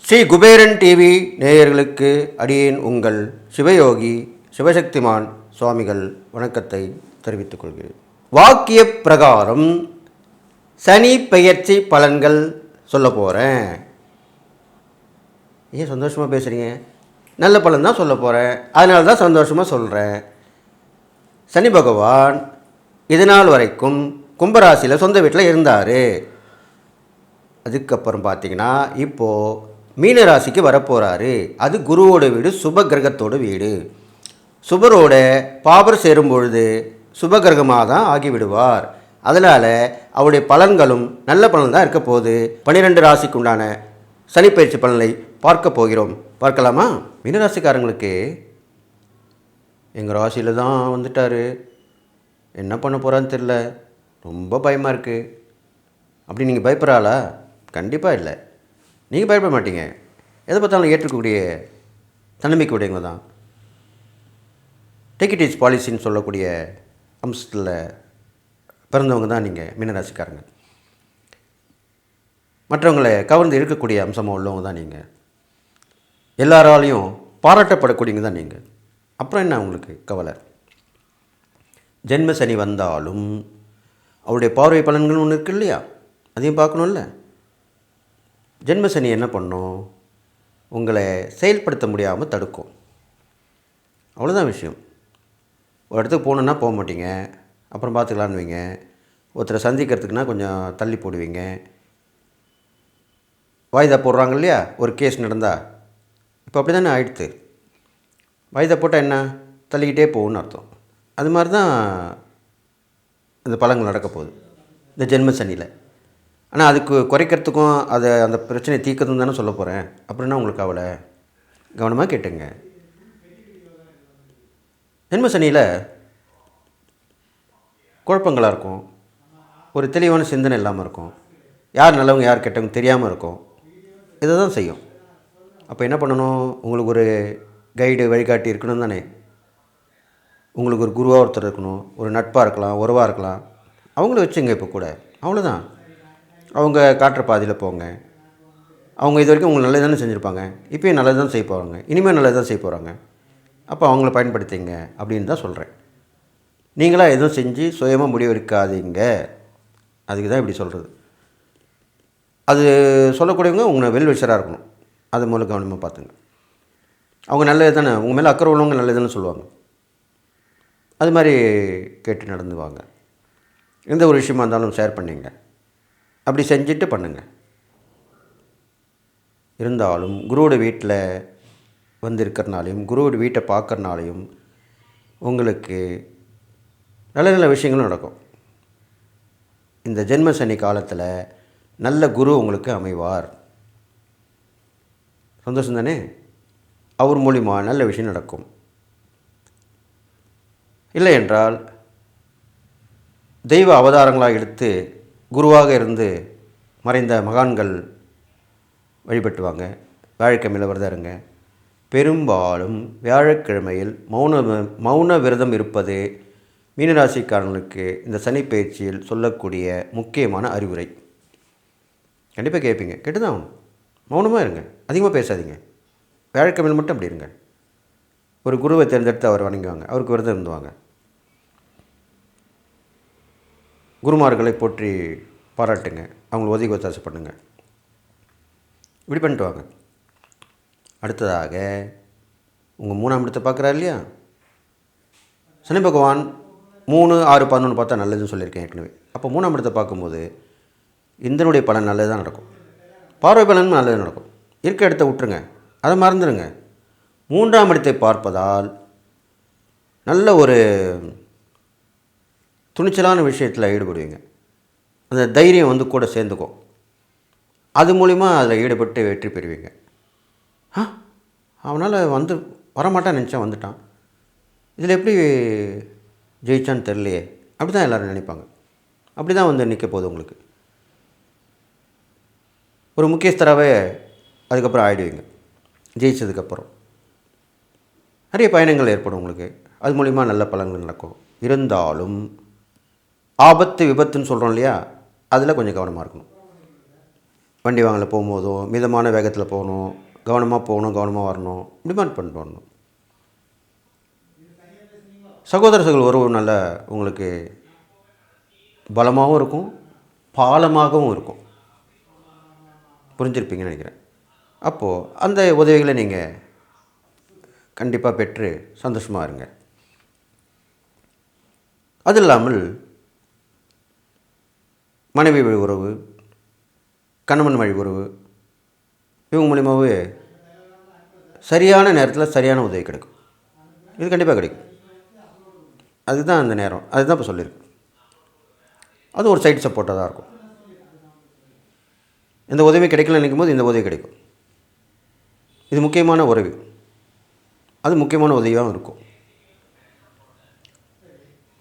Sri Kuberan TV நேயர்களுக்கு அடியேன் உங்கள் சிவயோகி சிவசக்திமான் சுவாமிகள் வணக்கத்தை தெரிவித்துக் கொள்கிறேன். வாக்கிய பிரகாரம் சனி பெயர்ச்சி பலன்கள் சொல்ல போகிறேன். ஏன் சந்தோஷமாக பேசுகிறீங்க? நல்ல பலன் தான் சொல்ல போகிறேன், அதனால தான் சந்தோஷமாக சொல்கிறேன். சனி பகவான் இது நாள் வரைக்கும் கும்பராசியில் சொந்த வீட்டில் இருந்தார். அதுக்கப்புறம் பார்த்தீங்கன்னா இப்போது மீனராசிக்கு வரப்போகிறாரு. அது குருவோட வீடு, சுப கிரகத்தோட வீடு. சுபரோட பாபர் சேரும் பொழுது சுப கிரகமாக தான் ஆகிவிடுவார். அதனால் அவருடைய பலன்களும் நல்ல பலன் தான் இருக்க போகுது. 12 ராசிக்கு உண்டான சனிப்பயிற்சி பலனை பார்க்க போகிறோம். பார்க்கலாமா? மீனராசிக்காரங்களுக்கு எங்கள் ராசியில் தான் வந்துட்டார், என்ன பண்ண போகிறான்னு தெரில, ரொம்ப பயமாக இருக்குது. அப்படி நீங்கள் பயப்படுறாளா? கண்டிப்பாக இல்லை, நீங்கள் பயப்பட மாட்டீங்க. எதை பார்த்தாலும் ஏற்றுக்கக்கூடிய தன்னம்பிக்கை உடையவங்க தான். டேக் இட் இஸ் பாலிசின்னு சொல்லக்கூடிய அம்சத்தில் பிறந்தவங்க தான் நீங்கள் மீனராசிக்காரங்க. மற்றவங்களை கவர்ந்து இருக்கக்கூடிய அம்சமாக உள்ளவங்க தான் நீங்கள். எல்லாராலையும் பாராட்டப்படக்கூடியவங்க தான் நீங்கள். அப்புறம் என்ன உங்களுக்கு கவலை? ஜென்ம சனி வந்தாலும் அவருடைய பார்வை பலன்கள் ஒன்று இருக்குது இல்லையா, அதையும் பார்க்கணும்ல. ஜென்மசனி என்ன பண்ணும்? உங்களை செயல்படுத்த முடியாமல் தடுக்கும். அவ்வளோதான் விஷயம். ஒரு இடத்துக்கு போகணுன்னா போக மாட்டீங்க, அப்புறம் பார்த்துக்கலான்னு வைங்க. ஒருத்தரை சந்திக்கிறதுக்குன்னா கொஞ்சம் தள்ளி போடுவீங்க. வாய்தா போடுறாங்க இல்லையா, ஒரு கேஸ் நடந்தால். இப்போ அப்படி தானே ஆயிடுத்து. வாய்தா போட்டால் என்ன, தள்ளிக்கிட்டே போகும்னு அர்த்தம். அது மாதிரி தான் இந்த பலன்கள் நடக்க போகுது இந்த ஜென்மசனியில். ஆனால் அதுக்கு குறைக்கிறதுக்கும் அதை அந்த பிரச்சனையை தீர்க்கறதும் தானே சொல்ல போகிறேன். அப்படின்னா உங்களுக்கு கவலை. கவனமாக கேட்டுங்க. ஜென்ம சனியில் குழப்பங்களாக இருக்கும், ஒரு தெளிவான சிந்தனை இல்லாமல் இருக்கும், யார் நல்லவங்க யார் கெட்டவங்க தெரியாமல் இருக்கும். இதை தான் செய்யும். அப்போ என்ன பண்ணணும்? உங்களுக்கு ஒரு கைடு வழிகாட்டி இருக்கணும் தானே. உங்களுக்கு ஒரு குருவாக ஒருத்தர் இருக்கணும், ஒரு நட்பாக இருக்கலாம், உறவாக இருக்கலாம். அவங்கள வச்சுங்க இப்போ கூட. அவ்வளோதான். அவங்க காட்டுற பாதியில் போங்க. அவங்க இது வரைக்கும் உங்களுக்கு நல்லது தானே செஞ்சுருப்பாங்க, இப்போயும் நல்லது தான் செய்ய போகிறாங்க, இனிமேல் நல்லது தான் செய்ய போகிறாங்க. அப்போ அவங்கள பயன்படுத்திங்க அப்படின்னு தான் சொல்கிறேன். நீங்களாக எதுவும் செஞ்சு சுயமாக முடிவெடுக்காதீங்க. அதுக்கு தான் இப்படி சொல்கிறது. அது சொல்லக்கூடியவங்க உங்களை வெல்விஷராக இருக்கணும். அது மூலம் கவனமாக பார்த்துங்க. அவங்க நல்லது தானே, உங்கள் மேலே அக்கறை உள்ளவங்க நல்லது தானே சொல்லுவாங்க. அது மாதிரி கேட்டு நடந்துவாங்க. எந்த ஒரு விஷயமா இருந்தாலும் ஷேர் பண்ணிங்க. அப்படி செஞ்சுட்டு பண்ணுங்கள். இருந்தாலும் குருவோட வீட்டில் வந்து இருக்கிறனாலையும் குருவோட வீட்டை பார்க்கறனாலையும் உங்களுக்கு நல்ல நல்ல விஷயங்களும் நடக்கும். இந்த ஜென்ம சனி காலத்தில் நல்ல குரு உங்களுக்கு அமைவார். சந்தோஷம் தானே? அவர் மூலிமா நல்ல விஷயம் நடக்கும். இல்லை என்றால் தெய்வ அவதாரங்களாக எடுத்து குருவாக இருந்து மறைந்த மகான்கள் வழிபட்டுவாங்க. வியாழக்கிழமையில் விரதம் இருங்க. பெரும்பாலும் வியாழக்கிழமையில் மௌன விரதம் இருப்பது மீனராசிக்காரர்களுக்கு இந்த சனி பயிற்சியில் சொல்லக்கூடிய முக்கியமான அறிவுரை. கண்டிப்பாக கேட்பீங்க, கேட்டுதான் ஆகணும். மௌனமாக இருங்க, அதிகமாக பேசாதீங்க. வியாழக்கிழமையில் மட்டும் அப்படி இருங்க. ஒரு குருவை தேர்ந்தெடுத்து அவர் வணங்குவாங்க, அவருக்கு விரதம் இருந்துவாங்க. குருமார்களை போற்றி பாராட்டுங்க, அவங்களை உதவி ஒத்தாசை பண்ணுங்கள். இப்படி பண்ணிட்டு வாங்க. அடுத்ததாக உங்கள் 3ஆம் இடத்தை பார்க்குறாரு இல்லையா சனி பகவான். 3, 6, 11 பார்த்தா நல்லதுன்னு சொல்லியிருக்கேன் ஏற்கனவே. அப்போ 3ஆம் இடத்தை பார்க்கும்போது இந்தனுடைய பலன் நல்லது தான் நடக்கும், பார்வை பலனும் நல்லது நடக்கும். இருக்க இடத்த விட்டுருங்க, அதை மறந்துடுங்க. 3ஆம் இடத்தை பார்ப்பதால் நல்ல ஒரு துணிச்சலான விஷயத்தில் ஈடுபடுவீங்க. அந்த தைரியம் வந்து கூட சேர்ந்துக்கும். அது மூலிமா அதில் ஈடுபட்டு வெற்றி பெறுவீங்க. அவனால் வரமாட்டான்னு நினச்சா வந்துட்டான், இதில் எப்படி ஜெயிச்சான்னு தெரியலையே, அப்படி தான் எல்லோரும் நினைப்பாங்க. அப்படி தான் வந்து நிற்க போகுது உங்களுக்கு. ஒரு முக்கியஸ்தராகவே அதுக்கப்புறம் ஆகிடுவீங்க. ஜெயிச்சதுக்கப்புறம் நிறைய பயணங்கள் ஏற்படும் உங்களுக்கு. அது மூலிமா நல்ல பலன்கள் நடக்கும். இருந்தாலும் ஆபத்து விபத்துன்னு சொல்கிறோம் இல்லையா, அதில் கொஞ்சம் கவனமாக இருக்கணும். வண்டி வாங்கல போகும்போதும் மிதமான வேகத்தில் போகணும், கவனமாக போகணும், கவனமாக வரணும், டிமாண்ட் பண்ணிட்டு வரணும். சகோதர சகோதர உறவு நல்ல உங்களுக்கு பலமாகவும் இருக்கும், பாலமாகவும் இருக்கும். புரிஞ்சிருப்பீங்கன்னு நினைக்கிறேன். அப்போது அந்த உதவிகளை நீங்கள் கண்டிப்பாக பெற்று சந்தோஷமாக இருங்க. அது இல்லாமல் மனைவி வழி உறவு, கணவன் வழி உறவு, இவங்க மூலியமாகவே சரியான நேரத்தில் சரியான உதவி கிடைக்கும். இது கண்டிப்பாக கிடைக்கும். அதுதான் அந்த நேரம், அதுதான் இப்போ சொல்லியிருக்கு. அது ஒரு சைடு சப்போர்ட்டாக தான் இருக்கும். இந்த உதவி கிடைக்கல நினைக்கும் போது இந்த உதவி கிடைக்கும். இது முக்கியமான உறவு, அது முக்கியமான உதவியாகவும் இருக்கும்.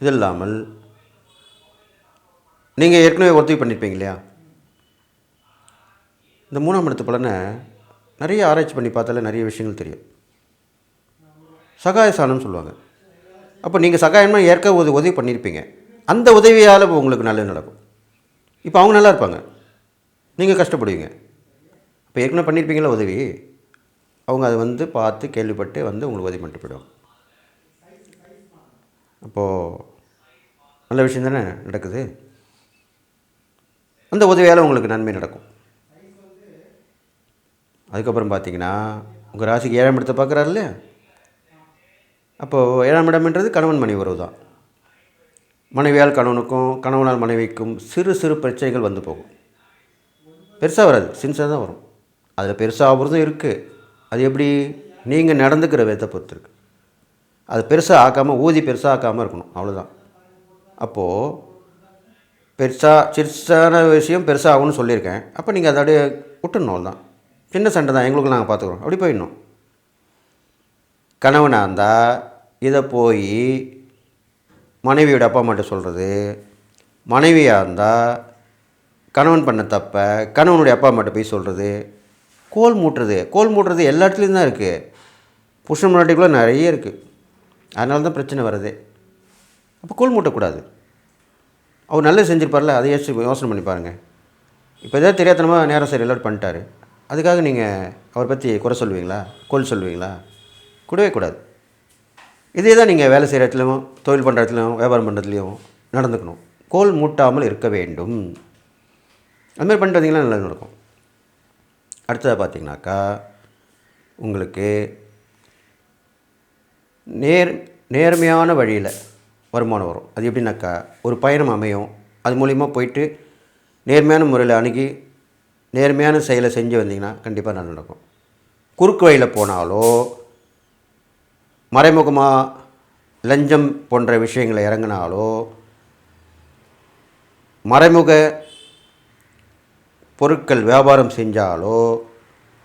இது இல்லாமல் நீங்கள் ஏற்கனவே உதவி பண்ணியிருப்பீங்க இல்லையா, இந்த 3ஆம் இடத்து பலனை நிறைய ஆராய்ச்சி பண்ணி பார்த்தாலே நிறைய விஷயங்கள் தெரியும். சகாயசானம் சொல்லுவாங்க. அப்போ நீங்கள் சகாயமாக ஏற்க உதவி பண்ணியிருப்பீங்க, அந்த உதவியால் உங்களுக்கு நல்லது நடக்கும். இப்போ அவங்க நல்லா இருப்பாங்க, நீங்கள் கஷ்டப்படுவீங்க. இப்போ ஏற்கனவே பண்ணியிருப்பீங்களா உதவி, அவங்க அதை பார்த்து கேள்விப்பட்டு உங்களுக்கு உதவி பண்ணிட்டு போயிடுவாங்க. அப்போது நல்ல விஷயம் தானே நடக்குது. அந்த உதவியால் உங்களுக்கு நன்மை நடக்கும். அதுக்கப்புறம் பார்த்தீங்கன்னா உங்கள் ராசிக்கு 7ஆம் இடத்தை பார்க்குறாரு இல்லையா, அப்போது 7ஆம் இடம்ன்றது கணவன் மனைவி உறவு தான். மனைவியால் கணவனுக்கும், கணவனால் மனைவிக்கும் சிறு சிறு பிரச்சனைகள் வந்து போகும். பெருசாக வராது, சின்சாக தான் வரும். அதில் பெருசாக ஆகுறதும் இருக்குது. அது எப்படி, நீங்கள் நடந்துக்கிற விதத்தை பொறுத்து இருக்குது. அது பெருசாக ஆக்காமல், ஊதி பெருசாக ஆக்காமல் இருக்கணும், அவ்வளோதான். அப்போது சிறுசான விஷயம் பெருசாக ஆகும்னு சொல்லியிருக்கேன். அப்போ நீங்கள் அதை அப்படியே விட்டுடணும், அவ்வளோதான். சின்ன சண்டை தான், எங்களுக்கு நாங்கள் பார்த்துக்குறோம், அப்படி போயிடணும். கணவனாக இருந்தால் இதை போய் மனைவியோட அப்பா அம்மாட்ட சொல்கிறது, மனைவியாக இருந்தால் கணவன் பண்ண தப்பை கணவனுடைய அப்பா அம்மாட்ட போய் சொல்கிறது, கோல் மூட்டுறது எல்லா இடத்துலையும் தான் இருக்குது. புருஷன் முன்னாடிக்குள்ளே நிறைய இருக்குது. அதனால தான் பிரச்சனை வருது. அப்போ கோல் மூட்டக்கூடாது. அவர் நல்லது செஞ்சுருப்பார்ல, அதை யோசனை பண்ணி பாருங்கள். இப்போ எதாவது தெரியாதனமாக நேரம் சரி எல்லாரும் பண்ணிட்டாரு, அதுக்காக நீங்கள் அவரை பற்றி குறை சொல்லுவீங்களா, கோல் சொல்லுவீங்களா? கூடவே கூடாது. இதே தான் நீங்கள் வேலை செய்கிற இடத்துலையும், தொழில் பண்ணுற இடத்துலையும், வியாபாரம் பண்ணுறதுலையும் நடந்துக்கணும். கோல் மூட்டாமல் இருக்க வேண்டும். அதுமாதிரி பண்ணிட்டு வந்தீங்கன்னா நல்லது நடக்கும். அடுத்ததாக பார்த்தீங்கன்னாக்கா உங்களுக்கு நேர்மையான வழியில் வருமானம் வரும். அது எப்படின்னாக்கா ஒரு பயணம் அமையும், அது மூலிமா போயிட்டு நேர்மையான முறையில் அணுகி நேர்மையான செயலை செஞ்சு வந்தீங்கன்னா கண்டிப்பாக நல்லா நடக்கும். குறுக்கு வழியில் போனாலோ, மறைமுகமாக லஞ்சம் போன்ற விஷயங்களை இறங்கினாலோ, மறைமுக பொருட்கள் வியாபாரம் செஞ்சாலோ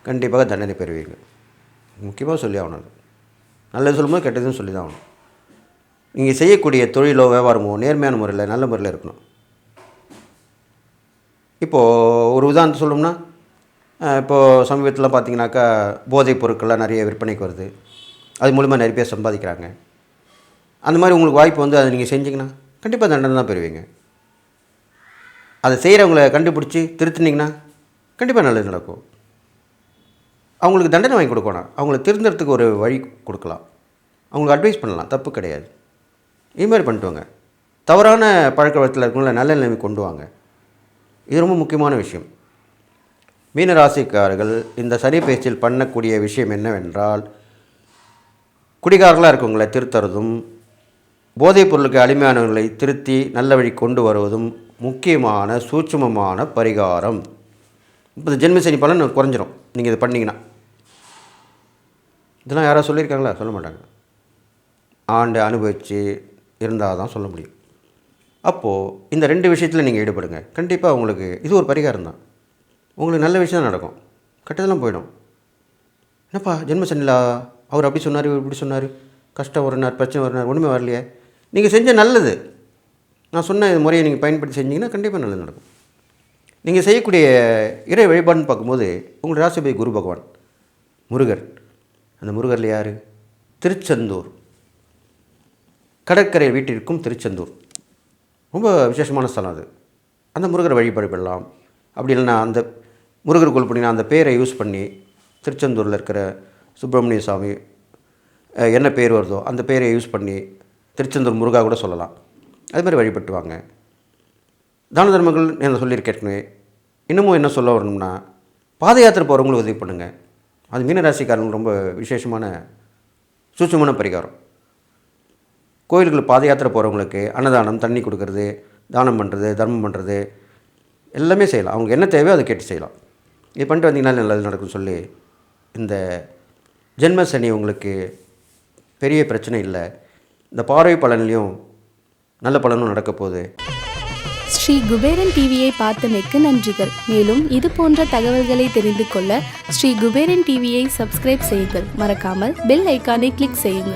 கண்டிப்பாக தண்டனை பெறுவீங்க. முக்கியமாக சொல்லி ஆகணும். நல்லது சொல்லும்போது கெட்டதுன்னு சொல்லி தான் ஆகணும். நீங்கள் செய்யக்கூடிய தொழிலோ வியாபாரமோ நேர்மையான முறையில் நல்ல முறையில் இருக்கணும். இப்போது ஒரு உதாரணத்தை சொல்லணும்னா, இப்போது சமீபத்தில் பார்த்தீங்கன்னாக்கா போதைப் பொருட்கள்லாம் நிறைய விற்பனைக்கு வருது. அது மூலிமா நிறைய பேர் சம்பாதிக்கிறாங்க. அந்த மாதிரி உங்களுக்கு வாய்ப்பு அதை நீங்கள் செஞ்சிங்கன்னா கண்டிப்பாக தண்டனை தான் பெறுவீங்க. அதை செய்கிறவங்கள கண்டுபிடிச்சி திருத்தினீங்கன்னா கண்டிப்பாக நல்லது நடக்கும். அவங்களுக்கு தண்டனை வாங்கி கொடுக்கணும், அவங்கள திருந்துறதுக்கு ஒரு வழி கொடுக்கலாம், அவங்களுக்கு அட்வைஸ் பண்ணலாம், தப்பு கிடையாது. இது மாதிரி பண்ணிட்டு வாங்க. தவறான பழக்க வழக்கத்தில் இருக்கவங்கள நல்ல நிலைமை கொண்டு வாங்க. இது ரொம்ப முக்கியமான விஷயம். மீனராசிக்காரர்கள் இந்த சனி பயிற்சியில் பண்ணக்கூடிய விஷயம் என்னவென்றால், குடிகாரர்களாக இருக்கவங்களை திருத்துறதும், போதைப் பொருளுக்கு அடிமையானவர்களை திருத்தி நல்ல வழி கொண்டு வருவதும் முக்கியமான சூட்சுமமான பரிகாரம். இப்போ இந்த ஜென்ம சனி பலன் குறைஞ்சிரும் நீங்கள் இது பண்ணிங்கன்னா. இதெல்லாம் யாராவது சொல்லியிருக்காங்களா? சொல்ல மாட்டாங்க. ஆண்டு அனுபவித்து இருந்தால் தான் சொல்ல முடியும். அப்போது இந்த 2 விஷயத்தில் நீங்கள் ஈடுபடுங்க. கண்டிப்பாக உங்களுக்கு இது ஒரு பரிகாரம் தான். உங்களுக்கு நல்ல விஷயம் தான் நடக்கும், கெட்டதெல்லாம் போயிடும். என்னப்பா ஜென்ம சனியில் அவர் அப்படி சொன்னார், இவர் இப்படி சொன்னார், கஷ்டம் வரனார், பிரச்சனை வரனார், ஒன்றுமே வரலையே. நீங்கள் செஞ்ச நல்லது, நான் சொன்ன முறையை நீங்கள் பயன்படுத்தி செஞ்சிங்கன்னா கண்டிப்பாக நல்லது நடக்கும். நீங்கள் செய்யக்கூடிய இறை வழிபாடுன்னு பார்க்கும்போது உங்கள் ராசிபதி குரு பகவான் முருகர். அந்த முருகரில் யார்? திருச்செந்தூர், கடற்கரை வீட்டிற்கும் திருச்செந்தூர் ரொம்ப விசேஷமான ஸ்தலம் அது. அந்த முருகரை வழிபடலாம். அப்படி இல்லைன்னா அந்த முருகர் கோயில் போனீங்கன்னா அந்த பேரை யூஸ் பண்ணி திருச்செந்தூரில் இருக்கிற சுப்பிரமணிய சாமி என்ன பேர் வருதோ அந்த பேரை யூஸ் பண்ணி திருச்செந்தூர் முருகா கூட சொல்லலாம். அது மாதிரி வழிபட்டு வாங்க. தான தர்மங்கள் நான் சொல்லியிருக்கேன். இன்னமும் என்ன சொல்ல வரணும்னா, பாத யாத்திரை போகிறவங்களுக்கு உதவி பண்ணுங்கள். அது மீனராசிக்காரங்களுக்கு ரொம்ப விசேஷமான சூட்சமான பரிகாரம். கோயில்களுக்கு பாத யாத்திரை போகிறவங்களுக்கு அன்னதானம், தண்ணி கொடுக்கறது, தானம் பண்ணுறது, தர்மம் பண்ணுறது எல்லாமே செய்யலாம். அவங்க என்ன தேவையோ அதை கேட்டு செய்யலாம். இது பண்ணிட்டு வந்தீங்கன்னா நல்லது நடக்கும்னு சொல்லி, இந்த ஜென்ம சனி உங்களுக்கு பெரிய பிரச்சனை இல்லை, இந்த பார்வை பலன்லேயும் நல்ல பலனும் நடக்க போகுது. ஸ்ரீ குபேரன் டிவியை பார்த்தமைக்கு நன்றிகள். மேலும் இது போன்ற தகவல்களை தெரிந்து கொள்ள ஸ்ரீ குபேரன் டிவியை சப்ஸ்கிரைப் செய்யுங்கள். மறக்காமல் பெல் ஐக்கானை கிளிக் செய்யுங்கள்.